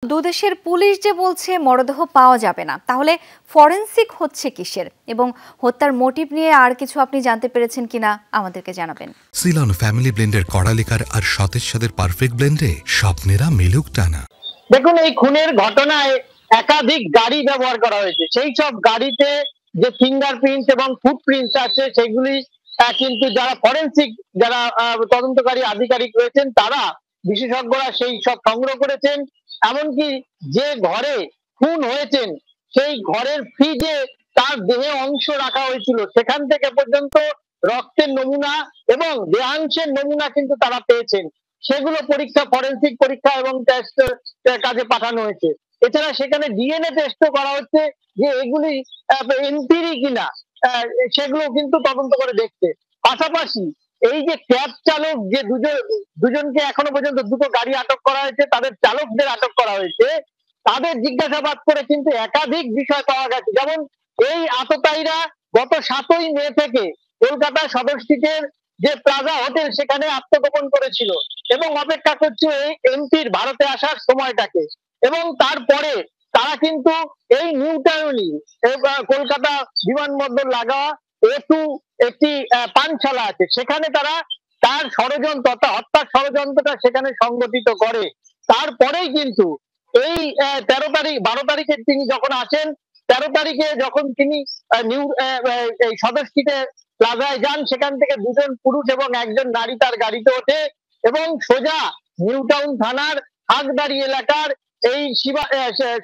দুদেশের পুলিশ যে বলছে মরদেহ পাওয়া যাবে না, তাহলে ফরেনসিক হচ্ছে কিসের এবং হত্যার মোটিভ নিয়ে আর কিছু আপনি জানতে পেরেছেন কিনা আমাদেরকে জানাবেন। সিলন ফ্যামিলি ব্লেন্ডের কড়ালিকার আর সতেজ সাদের পারফেক্ট ব্লেন্ডে স্বপ্নেরা মেলুক টানা। দেখুন, এই খুনের ঘটনায় একাধিক গাড়ি ব্যবহার করা হয়েছে। সেই সব গাড়িতে যে ফিঙ্গারপ্রিন্ট এবং ফুটপ্রিন্ট আছে সেগুলি কিন্তু যারা ফরেনসিক যারা তদন্তকারী আধিকারিক রয়েছেন তারা বিশেষজ্ঞরা সেই সব সংগ্রহ করেছেন। এমনকি যে ঘরে খুন হয়েছেন সেই ঘরের ফ্রিজে তার দেহে অংশ রাখা হয়েছিল, সেখান থেকে পর্যন্ত রক্তের নমুনা এবং দেহাংশের নমুনা কিন্তু তারা পেয়েছেন। সেগুলো পরীক্ষা, ফরেনসিক পরীক্ষা এবং টেস্ট কাজে পাঠানো হয়েছে। এছাড়া সেখানে ডিএনএ টেস্টও করা হচ্ছে যে এগুলি এনপিরি কিনা, সেগুলো কিন্তু তদন্ত করে দেখছে। পাশাপাশি এই যে ক্যাব চালক যে দুজনকে এখনো পর্যন্ত দুটো গাড়ি আটক করা হয়েছে, তাদের চালকদের আটক করা হয়েছে, তাদের জিজ্ঞাসাবাদ করে কিন্তু একাধিক বিষয় পাওয়া গেছে। যেমন এই আততায়ীরা গত 7ই মে থেকে কলকাতা সদর স্ট্রিটের যে প্লাজা হোটেল সেখানে আত্মগোপন করেছিল এবং অপেক্ষা করছে এই এমপির ভারতে আসার সময়টাকে। এবং তারপরে তারা কিন্তু এই নিউ টাউনি কলকাতা বিমানবন্দর লাগা A2 একটি পানশালা আছে, সেখানে তারা তার ষড়যন্ত্র অর্থাৎ হত্যার ষড়যন্ত্রটা সেখানে সংগঠিত করে। তারপরেই কিন্তু এই 13 তারিখ 12 তারিখে তিনি যখন আসেন, 13 তারিখে যখন তিনি নিউ এই সদর স্ট্রিটে প্লাজায় যান, সেখান থেকে দুজন পুরুষ এবং একজন নারী তার গাড়িতে ওঠে এবং সোজা নিউ টাউন থানার হাকদারি এলাকার এই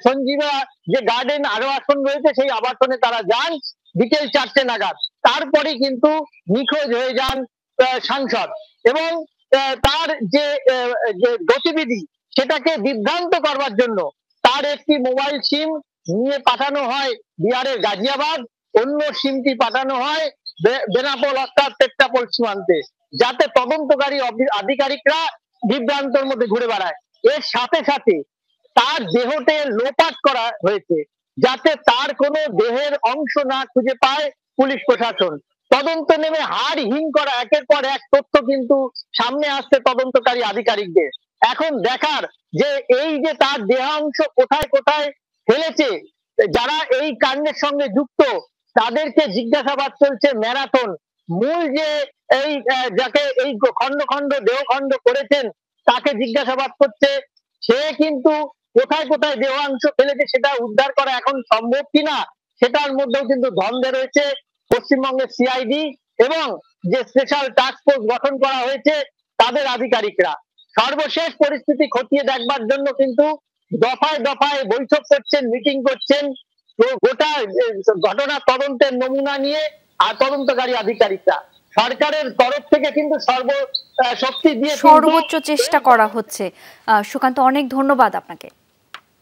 সঞ্জীবা যে গার্ডেন আবাসন রয়েছে সেই আবাসনে তারা যান বিকেল 4টে নাগাদ। তারপরে কিন্তু নিখোঁজ হয়ে যান সাংসদ এবং তার যে গতিবিধি সেটাকে বিভ্রান্ত করবার জন্য তার একটি মোবাইল সিম নিয়ে পাঠানো হয় বিহারের গাজিয়াবাদ, অন্য সিমটি পাঠানো হয় বেনাপোল অর্থাৎ পেট্টাপোল সীমান্তে, যাতে তদন্তকারী আধিকারিকরা বিভ্রান্তের মধ্যে ঘুরে বেড়ায়। এর সাথে সাথে তার দেহতে লোপাট করা হয়েছে যাতে তার কোনো দেহের অংশ না খুঁজে পায় পুলিশ প্রশাসন। তদন্ত নেমে হাড় হিম করা একের পর এক তথ্য কিন্তু সামনে আসছে তদন্তকারী আধিকারিকদের। এখন দেখার যে এই যে তার দেহাংশ কোথায় কোথায় ফেলেছে, যারা এই কাণ্ডের সঙ্গে যুক্ত তাদেরকে জিজ্ঞাসাবাদ চলছে ম্যারাথন। মূল যে এই যাকে এই খন্ড খন্ড দেহখণ্ড করেছেন তাকে জিজ্ঞাসাবাদ করছে, সে কিন্তু কোথায় কোথায় দেহাংশ ফেলেছে সেটা উদ্ধার করা এখন সম্ভব কিনা সেটার মধ্যেও কিন্তু দ্বন্দ্বে রয়েছে পশ্চিমবঙ্গের সিআইডি এবং যে স্পেশাল টাস্ক ফোর্স গঠন করা হয়েছে তাদের আধিকারিকরা। সর্বশেষ পরিস্থিতি খতিয়ে দেখবার জন্য কিন্তু দফায় দফায় বৈঠক করছেন, মিটিং করছেন গোটা ঘটনা তদন্তের নমুনা নিয়ে আর তদন্তকারী আধিকারিকরা। সরকারের তরফ থেকে কিন্তু সর্বশক্তি দিয়ে সর্বোচ্চ চেষ্টা করা হচ্ছে। সুকান্ত, অনেক ধন্যবাদ আপনাকে।